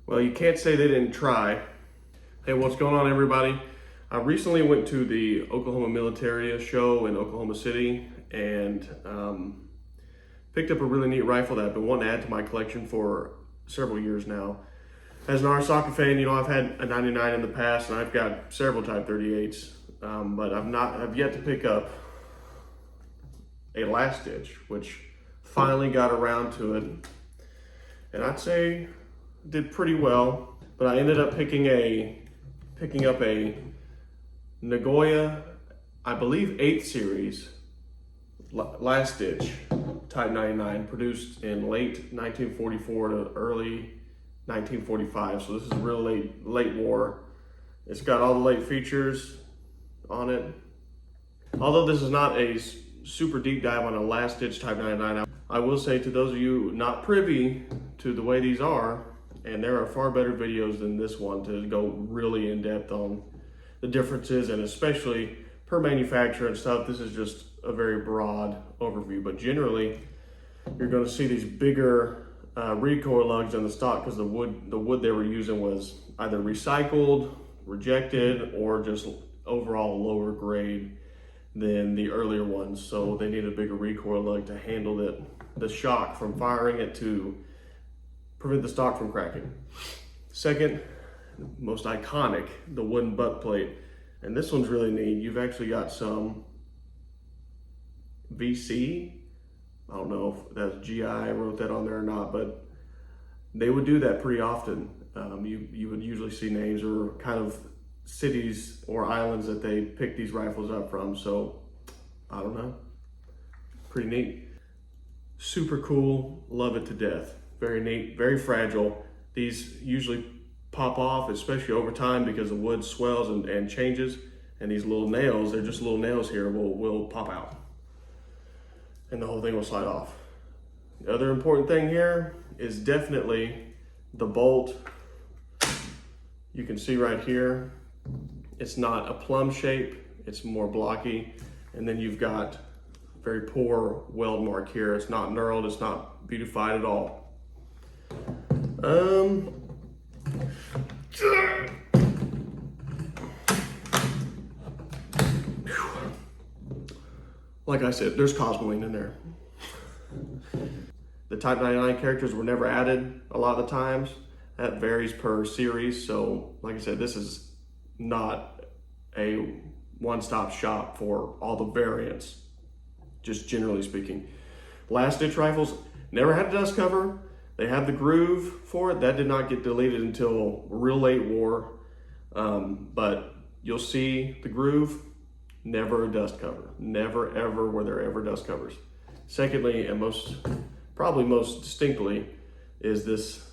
Well, you can't say they didn't try. Hey, what's going on, everybody? I recently went to the Oklahoma Militaria Show in Oklahoma City and picked up a really neat rifle that I've been wanting to add to my collection for several years now. As an Arisaka fan, you know, I've had a 99 in the past and I've got several Type 38s, but I've yet to pick up a last ditch, which finally got around to it. And I'd say did pretty well, but I ended up picking up a Nagoya, I believe 8th series last ditch Type 99, produced in late 1944 to early 1945. So this is real late war. It's got all the late features on it. Although this is not a super deep dive on a last ditch Type 99, I will say to those of you not privy to the way these are, and there are far better videos than this one to go really in depth on the differences, and especially per manufacturer and stuff. This is just a very broad overview, but generally you're going to see these bigger recoil lugs in the stock because the wood they were using was either recycled, rejected, or just overall lower grade than the earlier ones. So they need a bigger recoil lug to handle the shock from firing it to prevent the stock from cracking. Second, most iconic, the wooden butt plate. And this one's really neat. You've actually got some VC. I don't know if that's GI wrote that on there or not, but they would do that pretty often. You would usually see names or kind of cities or islands that they pick these rifles up from. So I don't know, pretty neat. Super cool, love it to death. Very neat, very fragile. These usually pop off, especially over time, because the wood swells and changes, and these little nails, they're just little nails here, will pop out and the whole thing will slide off. The other important thing here is definitely the bolt. You can see right here, it's not a plum shape, it's more blocky, and then you've got very poor weld mark here. It's not knurled, it's not beautified at all. Like I said, there's cosmoline in there. The Type 99 characters were never added a lot of the times. That varies per series. So like I said, this is not a one-stop shop for all the variants, just generally speaking. Last ditch rifles never had a dust cover. They have the groove for it. That did not get deleted until real late war. But you'll see the groove, never a dust cover. Never, ever were there ever dust covers. Secondly, and probably most distinctly, is this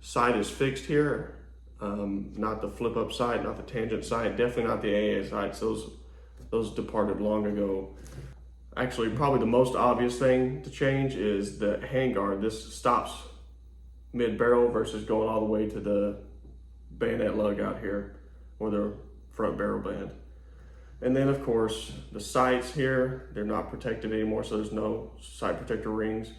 sight is fixed here. Not the flip up sight, not the tangent sight, definitely not the AA sights. Those departed long ago. Actually, probably the most obvious thing to change is the handguard. This stops mid-barrel versus going all the way to the bayonet lug out here, or the front barrel band. And then of course, the sights here, they're not protected anymore, so there's no sight protector rings.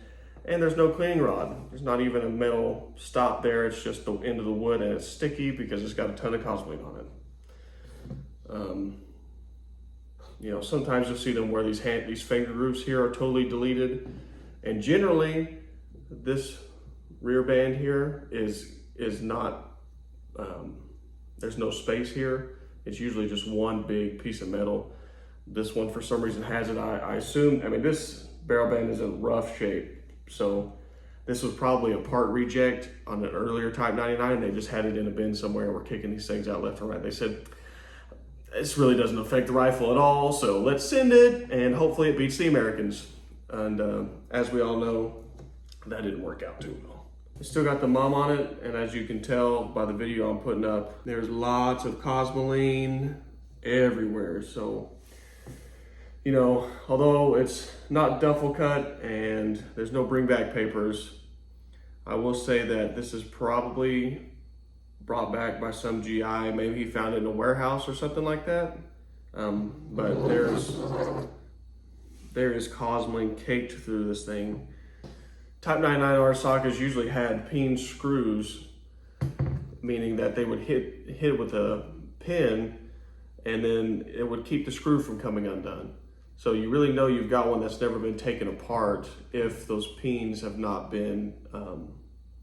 And there's no cleaning rod. There's not even a metal stop there. It's just the end of the wood, and it's sticky because it's got a ton of cosmoline on it. You know, sometimes you'll see them where these finger grooves here are totally deleted. And generally, this rear band here is not, there's no space here. It's usually just one big piece of metal. This one, for some reason, has it. I assume, I mean, this barrel band is in rough shape. So this was probably a part reject on an earlier Type 99. They just had it in a bin somewhere and were kicking these things out left and right. They said, this really doesn't affect the rifle at all, so let's send it and hopefully it beats the Americans. And as we all know, that didn't work out too well. It's still got the mum on it, and as you can tell by the video I'm putting up, there's lots of cosmoline everywhere. So, you know, although it's not duffel cut and there's no bring back papers, I will say that this is probably brought back by some GI. Maybe he found it in a warehouse or something like that. But there is cosmoline caked through this thing. Type 99 Arisakas usually had peen screws meaning that they would hit it with a pin, and then it would keep the screw from coming undone. So you really know you've got one that's never been taken apart if those pins have not been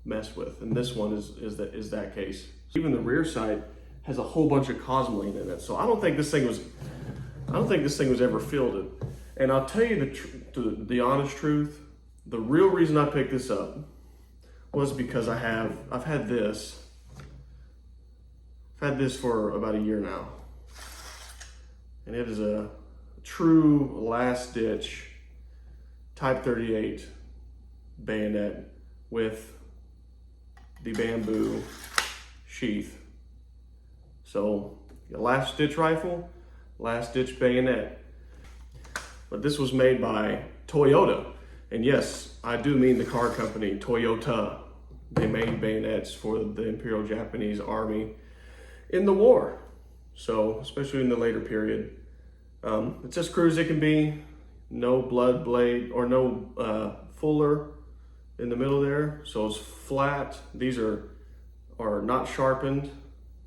messed with. And this one is that case. Even the rear sight has a whole bunch of cosmoline in it. So I don't think this thing was ever fielded. And I'll tell you the honest truth. The real reason I picked this up was because I've had this for about a year now, and it is a true last ditch Type 38 bayonet with the bamboo sheath. So a last ditch rifle, last ditch bayonet. But this was made by Toyota. And yes, I do mean the car company, Toyota. They made bayonets for the Imperial Japanese Army in the war. So, especially in the later period. It's as crude as it can be. No blood blade or no fuller in the middle there. So it's flat. These are not sharpened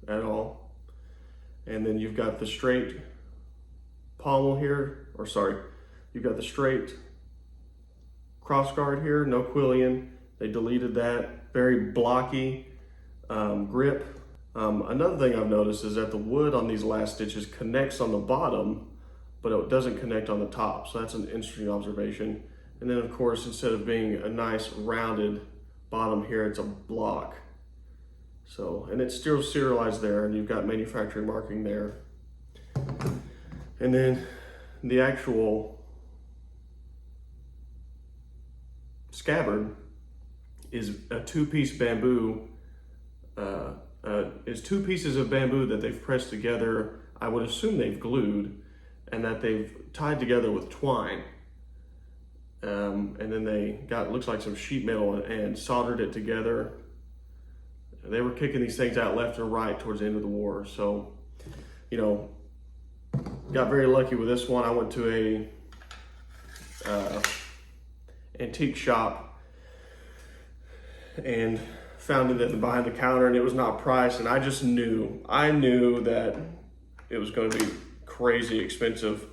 at all. And then you've got the straight pommel here, you've got the straight crossguard here, no quillion. They deleted that. Very blocky grip. Another thing I've noticed is that the wood on these last stitches connects on the bottom, but it doesn't connect on the top. So that's an interesting observation. And then of course, instead of being a nice rounded bottom here, it's a block. So, and it's still serialized there, and you've got manufacturing marking there. And then the actual scabbard is a two-piece bamboo, is two pieces of bamboo that they've pressed together. I would assume they've glued, and that they've tied together with twine. And then they got, looks like some sheet metal and soldered it together. They were kicking these things out left and right towards the end of the war. So, you know, got very lucky with this one. I went to a antique shop and found it behind the counter, and it was not priced. And I just knew, I knew that it was going to be crazy expensive.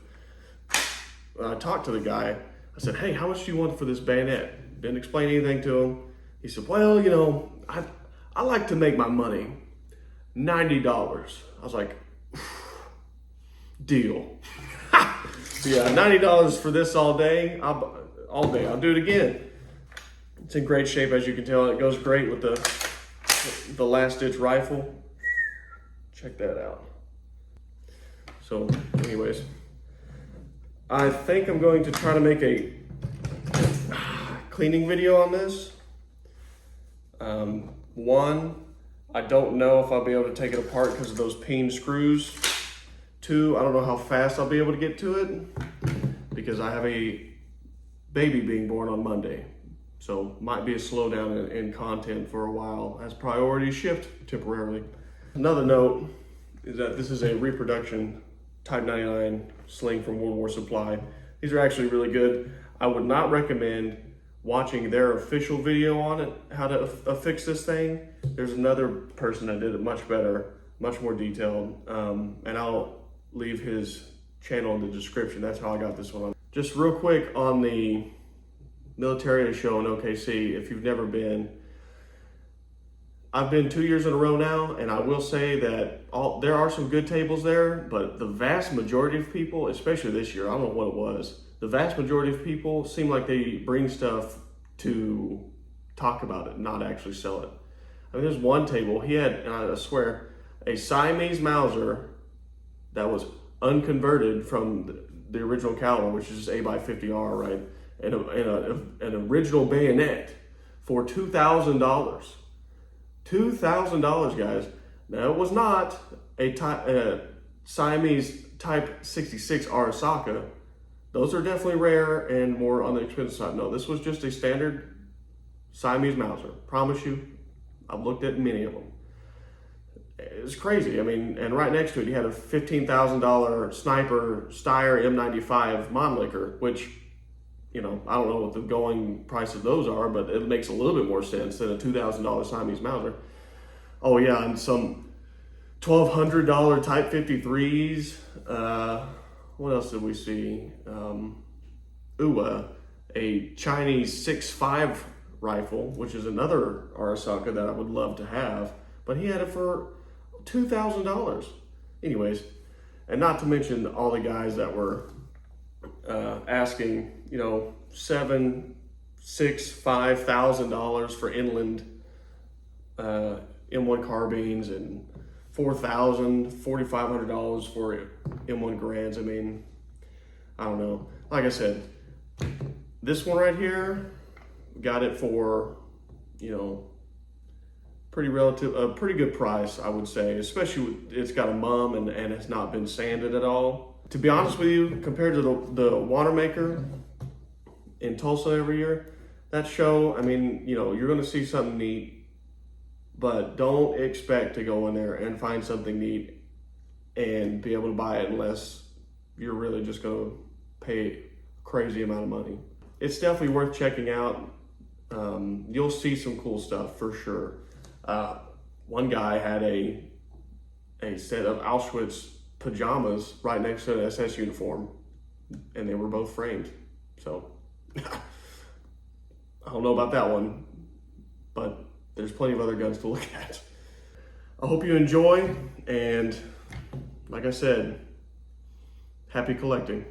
When I talked to the guy, I said, "Hey, how much do you want for this bayonet?" Didn't explain anything to him. He said, "Well, you know, I like to make my money. $90. I was like, deal. So yeah, $90 for this all day. I'll do it again. It's in great shape, as you can tell. It goes great with the last ditch rifle. Check that out. So anyways, I think I'm going to try to make a cleaning video on this. One, I don't know if I'll be able to take it apart because of those peen screws. Two, I don't know how fast I'll be able to get to it because I have a baby being born on Monday. So might be a slowdown in content for a while as priorities shift temporarily. Another note is that this is a reproduction Type 99 sling from World War Supply. These are actually really good. I would not recommend watching their official video on it, how to affix this thing. There's another person that did it much better, much more detailed, and I'll leave his channel in the description. That's how I got this one on. Just real quick on the Militaria Show in OKC, if you've never been, I've been 2 years in a row now, and I will say that there are some good tables there, but the vast majority of people, especially this year, I don't know what it was, the vast majority of people seem like they bring stuff to talk about it, not actually sell it. I mean, there's one table, he had, and I swear, a Siamese Mauser that was unconverted from the original caliber, which is just 8x50R, right? And an original bayonet for $2,000. $2,000, guys. Now, it was not a Siamese Type 66 Arisaka. Those are definitely rare and more on the expensive side. No, this was just a standard Siamese Mauser. Promise you, I've looked at many of them. It's crazy. I mean, and right next to it, you had a $15,000 Sniper Steyr M95 Mannlicher, which, you know, I don't know what the going price of those are, but it makes a little bit more sense than a $2,000 Siamese Mauser. Oh yeah, and some $1,200 Type 53s. What else did we see? A Chinese 6.5 rifle, which is another Arisaka that I would love to have, but he had it for $2,000. Anyways, and not to mention all the guys that were asking, you know, $7,000, $6,000, $5,000 for inland M1 carbines and $4,000, $4,500 for M1 Grands. I mean, I don't know. Like I said, this one right here, got it for, you know, pretty good price, I would say. Especially it's got a mum and it's not been sanded at all. To be honest with you, compared to the Watermaker in Tulsa every year, that show, I mean, you know, you're going to see something neat, but don't expect to go in there and find something neat and be able to buy it unless you're really just going to pay a crazy amount of money. It's definitely worth checking out. You'll see some cool stuff for sure. One guy had a set of Auschwitz pajamas right next to an SS uniform, and they were both framed. So I don't know about that one, but there's plenty of other guns to look at. I hope you enjoy, and like I said, happy collecting.